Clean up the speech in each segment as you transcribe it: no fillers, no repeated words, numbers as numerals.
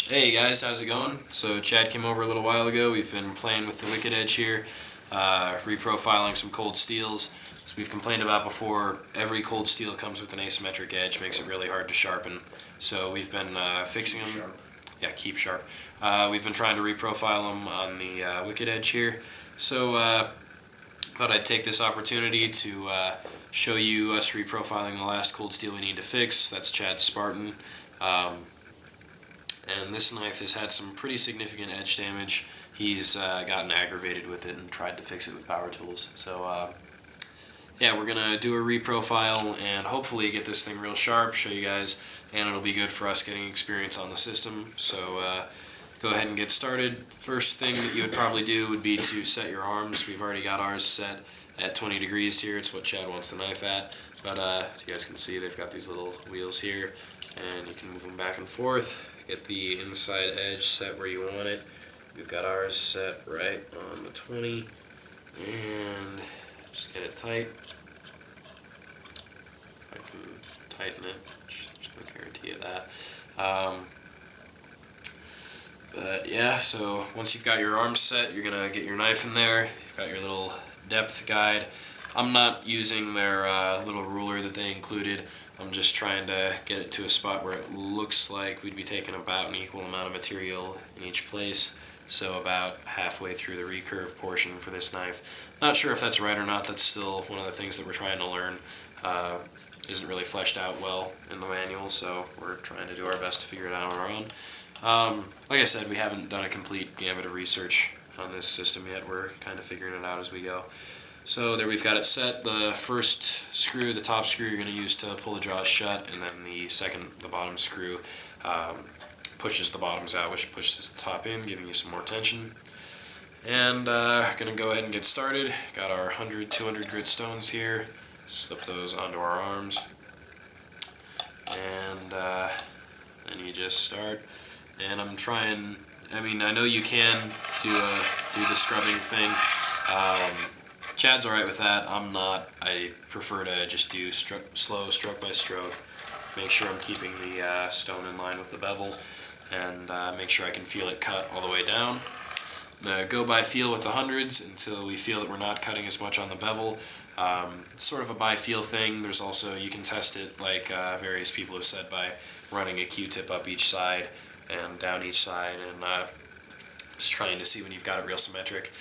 Hey guys, how's it going? So Chad came over a little while ago. We've been playing with the Wicked Edge here, reprofiling some cold steels. As we've complained about before, every cold steel comes with an asymmetric edge, makes it really hard to sharpen. So we've been fixing them. Sharp. Yeah, keep sharp. We've been trying to reprofile them on the Wicked Edge here. So thought I'd take this opportunity to show you us reprofiling the last cold steel we need to fix. That's Chad's Spartan. And this knife has had some pretty significant edge damage. He's gotten aggravated with it and tried to fix it with power tools. So yeah, we're gonna do a reprofile and hopefully get this thing real sharp, show you guys, and it'll be good for us getting experience on the system. So go ahead and get started. First thing that you would probably do would be to set your arms. We've already got ours set at 20 degrees here. It's what Chad wants the knife at. But as you guys can see, they've got these little wheels here, and you can move them back and forth. Get the inside edge set where you want it. We've got ours set right on the 20, and just get it tight. I can tighten it, just no guarantee of that. But yeah, so once you've got your arms set, you're gonna get your knife in there. You've got your little depth guide. I'm not using their little ruler that they included. I'm just trying to get it to a spot where it looks like we'd be taking about an equal amount of material in each place. So about halfway through the recurve portion for this knife. Not sure if that's right or not. That's still one of the things that we're trying to learn. Isn't really fleshed out well in the manual, so we're trying to do our best to figure it out on our own. Like I said, we haven't done a complete gamut of research on this system yet. We're kind of figuring it out as we go. So there we've got it set. The first screw, the top screw, you're going to use to pull the jaws shut, and then the bottom screw, pushes the bottoms out, which pushes the top in, giving you some more tension. And going to go ahead and get started. Got our 100, 200 grit stones here. Slip those onto our arms. And then you just start. And I'm trying, I know you can do the scrubbing thing. Chad's alright with that. I'm not. I prefer to just do slow stroke by stroke. Make sure I'm keeping the stone in line with the bevel, and make sure I can feel it cut all the way down. Go by feel with the hundreds until we feel that we're not cutting as much on the bevel. It's sort of a by feel thing. There's also, you can test it like various people have said, by running a Q-tip up each side and down each side, and just trying to see when you've got it real symmetric.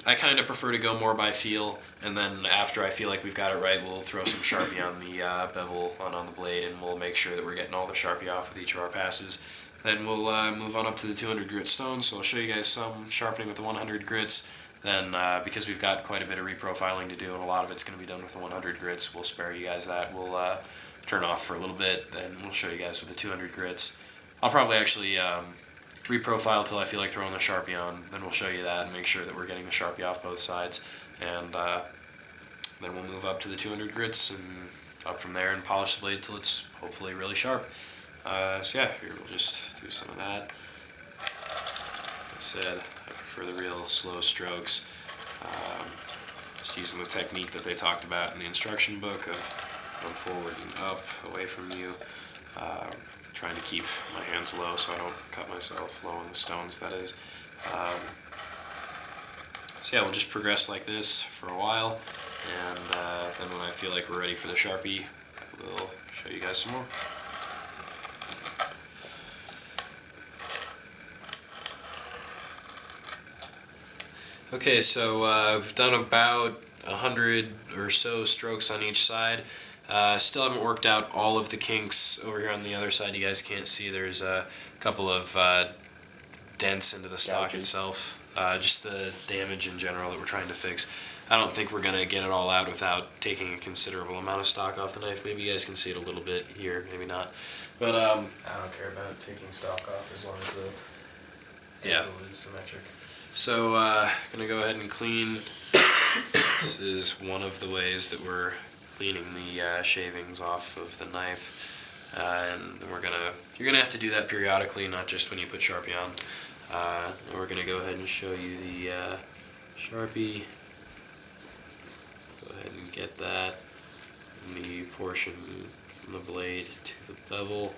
I kind of prefer to go more by feel, and then after I feel like we've got it right, we'll throw some Sharpie on the bevel on the blade, and we'll make sure that we're getting all the Sharpie off with each of our passes. Then we'll move on up to the 200 grit stones, so I'll show you guys some sharpening with the 100 grits. Then, because we've got quite a bit of reprofiling to do, and a lot of it's going to be done with the 100 grits, we'll spare you guys that. We'll turn off for a little bit, then we'll show you guys with the 200 grits. I'll probably actually reprofile till I feel like throwing the Sharpie on, then we'll show you that and make sure that we're getting the Sharpie off both sides, and then we'll move up to the 200 grits and up from there and polish the blade till it's hopefully really sharp. So yeah, here we'll just do some of that. Like I said, I prefer the real slow strokes, just using the technique that they talked about in the instruction book of going forward and up, away from you. Trying to keep my hands low so I don't cut myself low on the stones, that is. So yeah, we'll just progress like this for a while, and then when I feel like we're ready for the Sharpie, I will show you guys some more. Okay, so we've done about 100 or so strokes on each side. Still haven't worked out all of the kinks over here on the other side. You guys can't see, there's a couple of dents into the stock itself. Just the damage in general that we're trying to fix. I don't think we're going to get it all out without taking a considerable amount of stock off the knife. Maybe you guys can see it a little bit here, maybe not. But I don't care about taking stock off as long as the angle is symmetric. So going to go ahead and clean. This is one of the ways that we're cleaning the shavings off of the knife, and you're gonna have to do that periodically, not just when you put Sharpie on. And we're gonna go ahead and show you the Sharpie. Go ahead and get that in the portion from the blade to the bevel,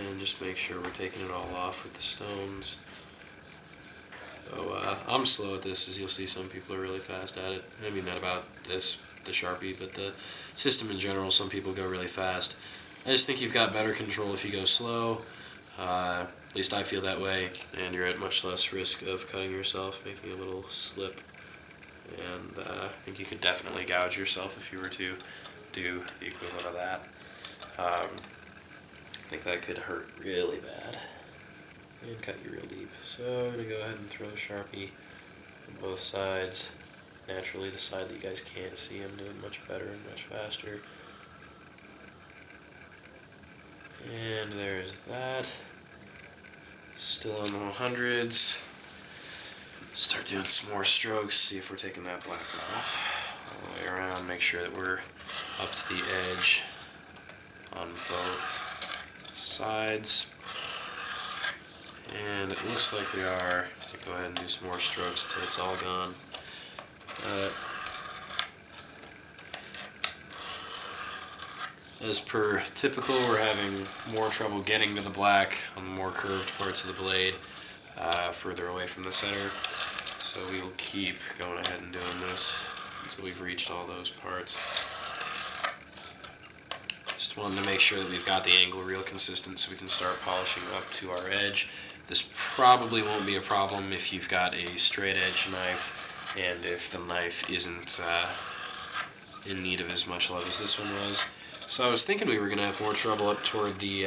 and just make sure we're taking it all off with the stones. So I'm slow at this, as you'll see some people are really fast at it. I mean, not about this, the Sharpie, but the system in general, some people go really fast. I just think you've got better control if you go slow. At least I feel that way, and you're at much less risk of cutting yourself, making a little slip. And I think you could definitely gouge yourself if you were to do the equivalent of that. I think that could hurt really bad and cut you real deep. So I'm going to go ahead and throw the Sharpie on both sides. Naturally, the side that you guys can't see, I'm doing much better and much faster. And there's that. Still on the 100s. Start doing some more strokes, see if we're taking that black off. All the way around, make sure that we're up to the edge on both sides. And it looks like we are. Go ahead and do some more strokes until it's all gone. As per typical, we're having more trouble getting to the black on the more curved parts of the blade, further away from the center. So we will keep going ahead and doing this until we've reached all those parts. Just wanted to make sure that we've got the angle real consistent so we can start polishing up to our edge. This probably won't be a problem if you've got a straight edge knife and if the knife isn't in need of as much love as this one was. So I was thinking we were going to have more trouble up toward the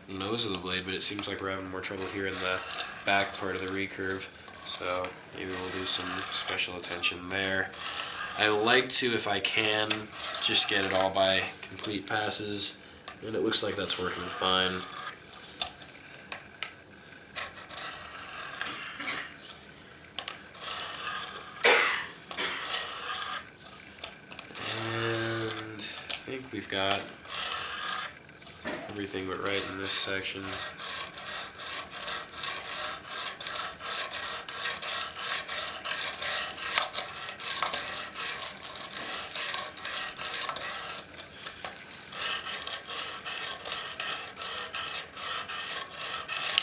nose of the blade, but it seems like we're having more trouble here in the back part of the recurve. So maybe we'll do some special attention there. I like to, if I can, just get it all by complete passes, and it looks like that's working fine. And I think we've got everything but right in this section.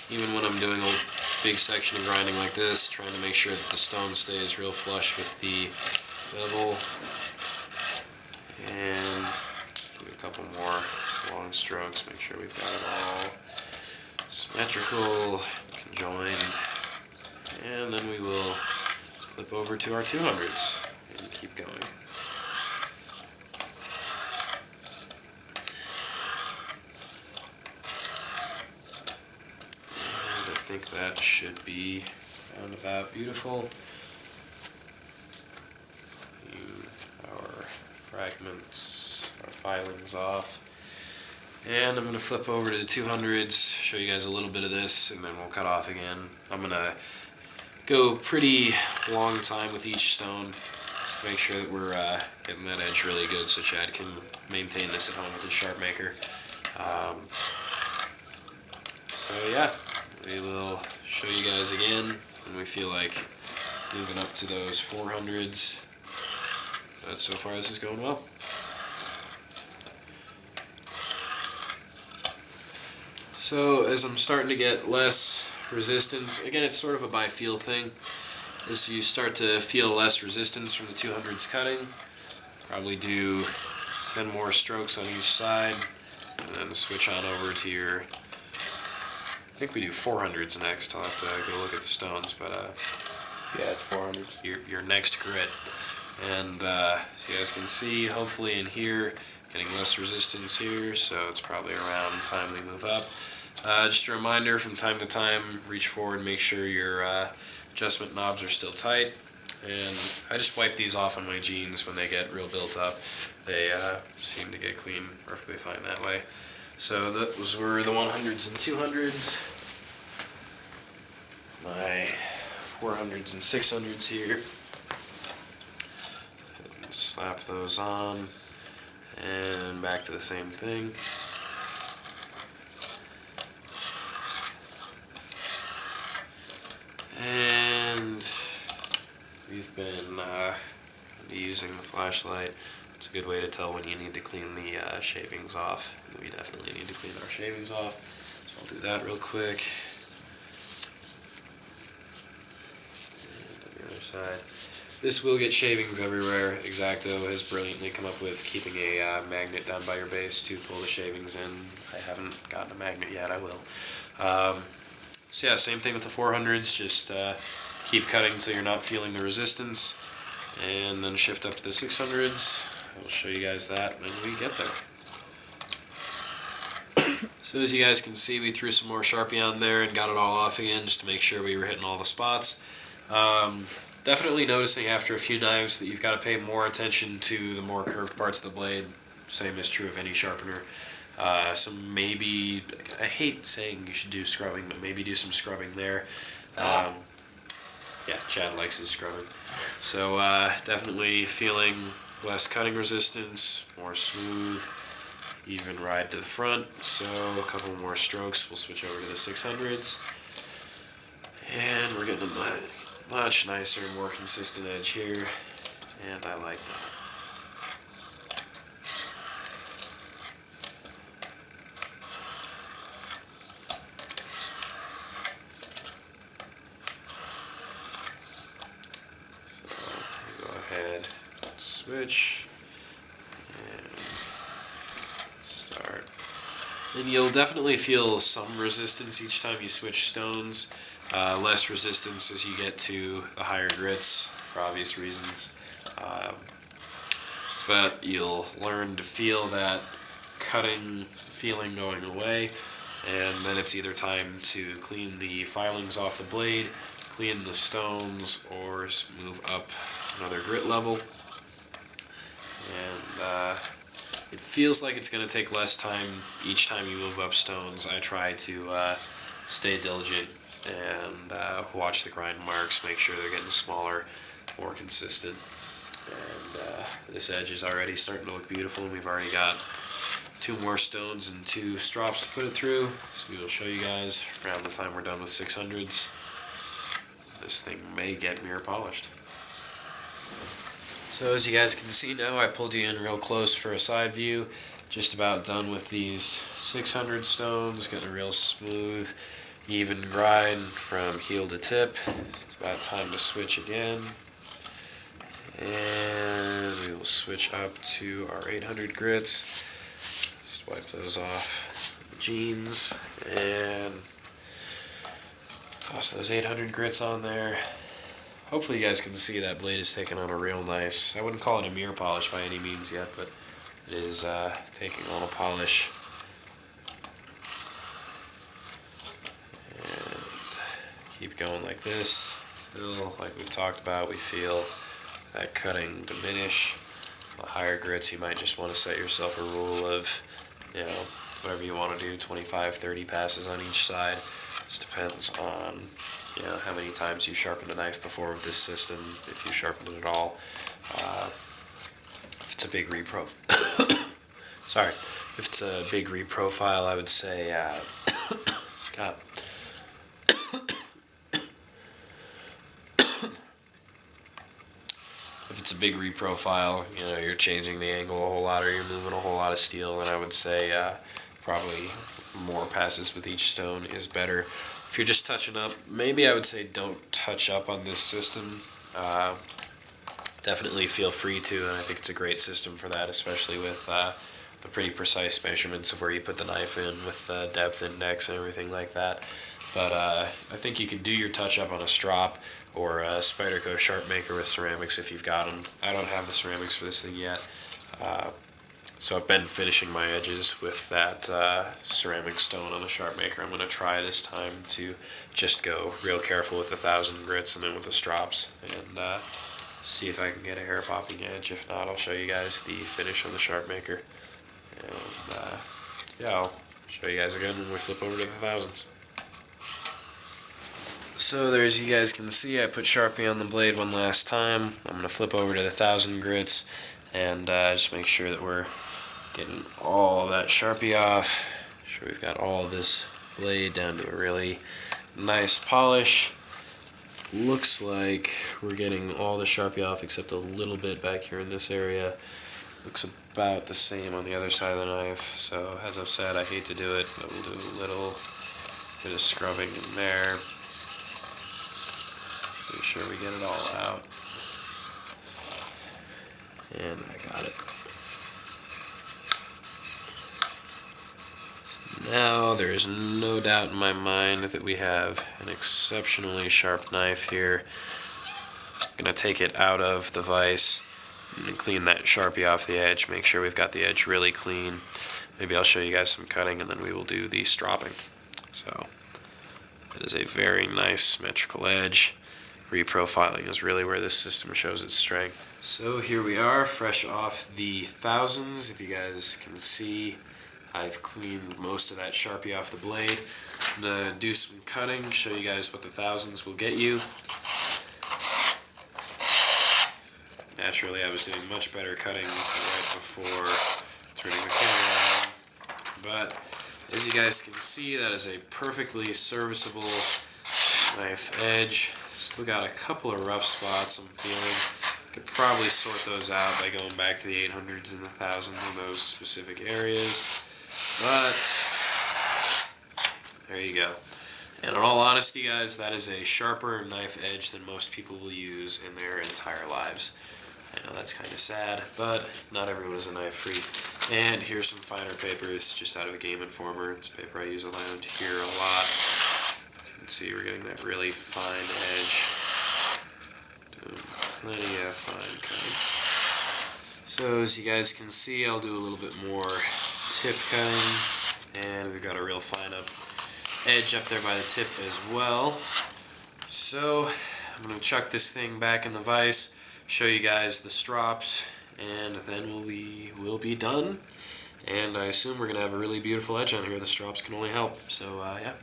Even when I'm doing a big section of grinding like this, trying to make sure that the stone stays real flush with the bevel. And do a couple more long strokes, make sure we've got it all symmetrical, conjoined. And then we will flip over to our 200s and keep going. I think that should be roundabout beautiful. Our fragments, our filings off. And I'm going to flip over to the 200s, show you guys a little bit of this, and then we'll cut off again. I'm going to go pretty long time with each stone, just to make sure that we're getting that edge really good so Chad can maintain this at home with his sharp maker. So yeah. We will show you guys again when we feel like moving up to those 400s. But so far this is going well. So as I'm starting to get less resistance, again it's sort of a by feel thing. As you start to feel less resistance from the 200s cutting, probably do 10 more strokes on each side, and then switch on over to your, I think we do 400s next. I'll have to go look at the stones, but yeah, it's 400s. Your next grit. And so you guys can see, hopefully in here, getting less resistance here, so it's probably around time we move up. Just a reminder, from time to time, reach forward, make sure your adjustment knobs are still tight. And I just wipe these off on my jeans when they get real built up. They seem to get clean perfectly fine that way. So those were the 100s and 200s. My 400s and 600s here. And slap those on. And back to the same thing. And we've been using the flashlight. It's a good way to tell when you need to clean the shavings off. We definitely need to clean our shavings off. So I'll do that real quick. And on the other side. This will get shavings everywhere. X-Acto has brilliantly come up with keeping a magnet down by your base to pull the shavings in. I haven't gotten a magnet yet, I will. So yeah, same thing with the 400s, just keep cutting until you're not feeling the resistance, and then shift up to the 600s. I'll show you guys that when we get there. So as you guys can see, we threw some more Sharpie on there and got it all off again just to make sure we were hitting all the spots. Definitely noticing after a few knives that you've got to pay more attention to the more curved parts of the blade. Same is true of any sharpener. So maybe, I hate saying you should do scrubbing, but maybe do some scrubbing there. Yeah, Chad likes his scrubbing. So definitely feeling less cutting resistance, more smooth, even ride to the front. So a couple more strokes, we'll switch over to the 600s. And we're getting a much nicer, more consistent edge here, and I like that. Switch and start. And you'll definitely feel some resistance each time you switch stones. Less resistance as you get to the higher grits for obvious reasons. But you'll learn to feel that cutting feeling going away, and then it's either time to clean the filings off the blade, clean the stones, or move up another grit level. And it feels like it's going to take less time each time you move up stones. I try to stay diligent and watch the grind marks, make sure they're getting smaller, more consistent. And this edge is already starting to look beautiful. We've already got 2 more stones and 2 strops to put it through. So we will show you guys around the time we're done with 600s. This thing may get mirror polished. So as you guys can see now, I pulled you in real close for a side view. Just about done with these 600 stones, getting a real smooth, even grind from heel to tip. It's about time to switch again. And we will switch up to our 800 grits. Just wipe those off the jeans and toss those 800 grits on there. Hopefully you guys can see that blade is taking on a real nice, I wouldn't call it a mirror polish by any means yet, but it is taking on a polish. And keep going like this until, like we've talked about, we feel that cutting diminish. The higher grits, you might just want to set yourself a rule of, you know, whatever you want to do, 25, 30 passes on each side. This depends on, you know, how many times you've sharpened a knife before with this system, if you've sharpened it at all. If it's a big if it's a big reprofile, I would say, God. If it's a big reprofile, you know, you're changing the angle a whole lot or you're moving a whole lot of steel, then I would say probably more passes with each stone is better. If you're just touching up, maybe I would say don't touch up on this system. Definitely feel free to, and I think it's a great system for that, especially with the pretty precise measurements of where you put the knife in with depth index and everything like that. But I think you can do your touch up on a strop or a Spyderco Sharp Maker with ceramics if you've got them. I don't have the ceramics for this thing yet. So I've been finishing my edges with that ceramic stone on the Sharp Maker. I'm going to try this time to just go real careful with 1,000 grits and then with the strops and see if I can get a hair popping edge. If not, I'll show you guys the finish on the Sharp Maker. And yeah, I'll show you guys again when we flip over to the 1000s. So there, as you guys can see, I put Sharpie on the blade one last time. I'm going to flip over to the 1000 grits and just make sure that we're getting all that Sharpie off. Make sure we've got all this blade down to a really nice polish. Looks like we're getting all the Sharpie off except a little bit back here in this area. Looks about the same on the other side of the knife. So as I've said, I hate to do it, but we'll do a little bit of scrubbing in there. Make sure we get it all out. And I got it. Now there is no doubt in my mind that we have an exceptionally sharp knife here. I'm going to take it out of the vise and clean that Sharpie off the edge. Make sure we've got the edge really clean. Maybe I'll show you guys some cutting and then we will do the stropping. So it is a very nice symmetrical edge. Reprofiling is really where this system shows its strength. So here we are, fresh off the thousands. If you guys can see, I've cleaned most of that Sharpie off the blade. I'm going to do some cutting, show you guys what the thousands will get you. Naturally, I was doing much better cutting right before turning the camera on. But as you guys can see, that is a perfectly serviceable knife edge. Still got a couple of rough spots I'm feeling. Could probably sort those out by going back to the 800s and the 1000s in those specific areas. But there you go. And in all honesty, guys, that is a sharper knife edge than most people will use in their entire lives. I know that's kind of sad, but not everyone is a knife freak. And here's some finer papers, just out of a Game Informer. It's paper I use around here a lot. As you can see, we're getting that really fine edge. Doing plenty of fine cutting. So as you guys can see, I'll do a little bit more tip cutting, and we've got a real fine up edge up there by the tip as well. So I'm going to chuck this thing back in the vise, show you guys the strops, and then we'll be done. And I assume we're going to have a really beautiful edge on here. The strops can only help. So yeah.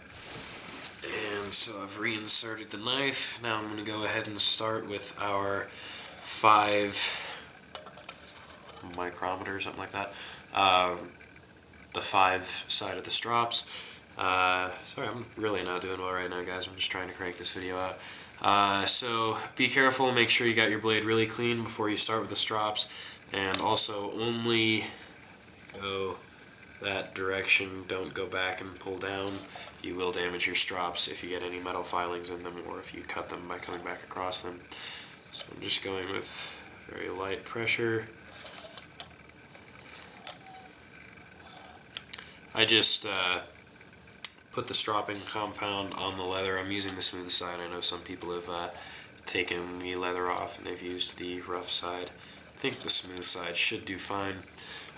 And so I've reinserted the knife. Now I'm going to go ahead and start with our 5 micrometer, something like that. The 5 side of the strops. Sorry, I'm really not doing well right now, guys. I'm just trying to crank this video out. So be careful, make sure you got your blade really clean before you start with the strops, and also only go that direction, don't go back and pull down. You will damage your strops if you get any metal filings in them or if you cut them by coming back across them. So I'm just going with very light pressure. I just put the stropping compound on the leather. I'm using the smooth side. I know some people have taken the leather off and they've used the rough side. I think the smooth side should do fine.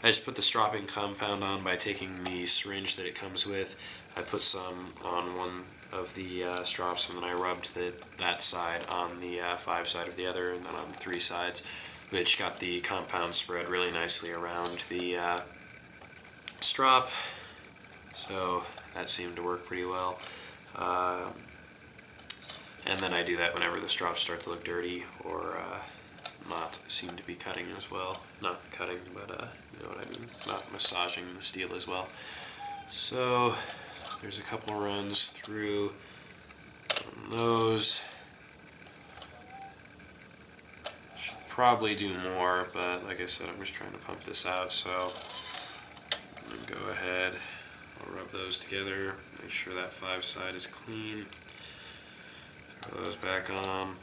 I just put the stropping compound on by taking the syringe that it comes with. I put some on one of the strops, and then I rubbed that side on the 5 side of the other, and then on the 3 sides, which got the compound spread really nicely around the strop. So that seemed to work pretty well. And then I do that whenever the strops start to look dirty or not seem to be cutting as well. Not cutting, but you know what I mean. Not massaging the steel as well. So there's a couple runs through on those. Should probably do more, but like I said, I'm just trying to pump this out. So I'm going to go ahead. I'll rub those together, make sure that 5 side is clean. Throw those back on.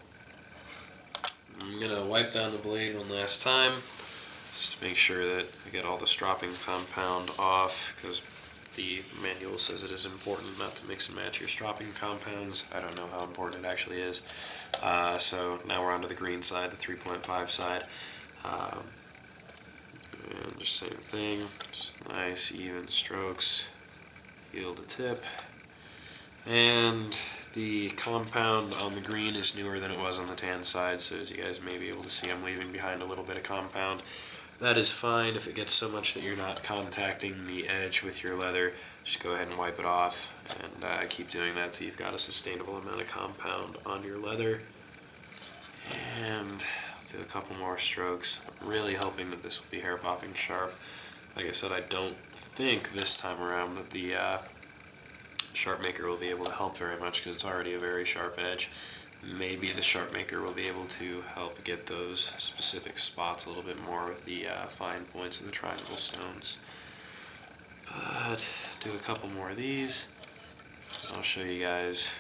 I'm going to wipe down the blade one last time, just to make sure that I get all the stropping compound off, because the manual says it is important not to mix and match your stropping compounds. I don't know how important it actually is. So now we're on to the green side, the 3.5 side. And just same thing, just nice even strokes. Heel to tip, and the compound on the green is newer than it was on the tan side, so as you guys may be able to see, I'm leaving behind a little bit of compound. That is fine. If it gets so much that you're not contacting the edge with your leather, just go ahead and wipe it off, and keep doing that till you've got a sustainable amount of compound on your leather. And I'll do a couple more strokes. I'm really hoping that this will be hair popping sharp. Like I said, I don't think this time around that the sharp maker will be able to help very much, because it's already a very sharp edge. maybe the sharp maker will be able to help get those specific spots a little bit more with the fine points of the triangle stones. But do a couple more of these. I'll show you guys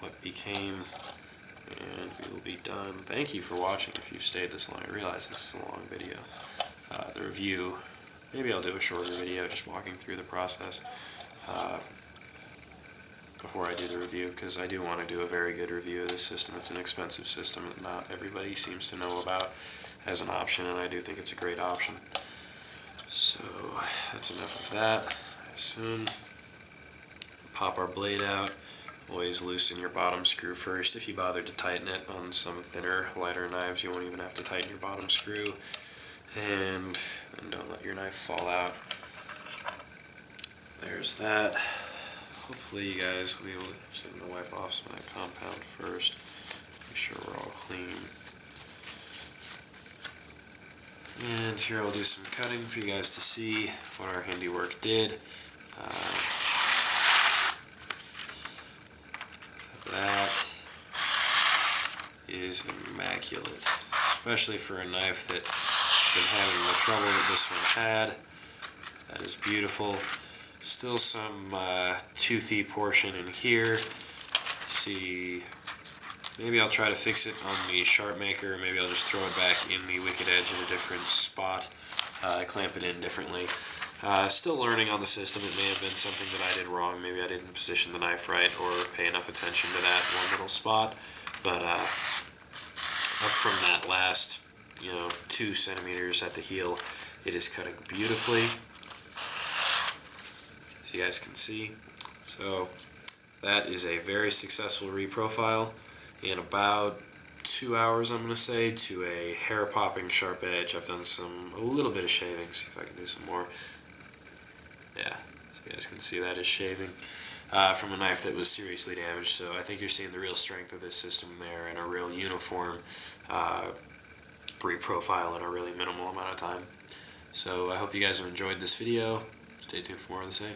what became, and we will be done. Thank you for watching if you've stayed this long. I realize this is a long video. The review, maybe I'll do a shorter video just walking through the process before I do the review, because I do want to do a very good review of this system. It's an expensive system that not everybody seems to know about as an option, and I do think it's a great option. So that's enough of that. I assume. Pop our blade out. Always loosen your bottom screw first. If you bother to tighten it on some thinner, lighter knives, you won't even have to tighten your bottom screw. And don't let your knife fall out. There's that. Hopefully you guys will be able to, just going to wipe off some of that compound first. Make sure we're all clean. And here I'll do some cutting for you guys to see what our handiwork did. That is immaculate, especially for a knife that's been having the trouble that this one had. That is beautiful. Still some toothy portion in here. See, maybe I'll try to fix it on the sharp maker, maybe I'll just throw it back in the wicked edge at a different spot, clamp it in differently. Still learning on the system. It may have been something that I did wrong. Maybe I didn't position the knife right or pay enough attention to that one little spot. But up from that last, 2 centimeters at the heel, it is cutting beautifully, as you guys can see. So that is a very successful reprofile in about 2 hours, I'm going to say, to a hair-popping sharp edge. I've done a little bit of shaving. See if I can do some more. Yeah, so you guys can see that is shaving from a knife that was seriously damaged. So I think you're seeing the real strength of this system there, and a real uniform reprofile in a really minimal amount of time. So I hope you guys have enjoyed this video. Stay tuned for more of the same.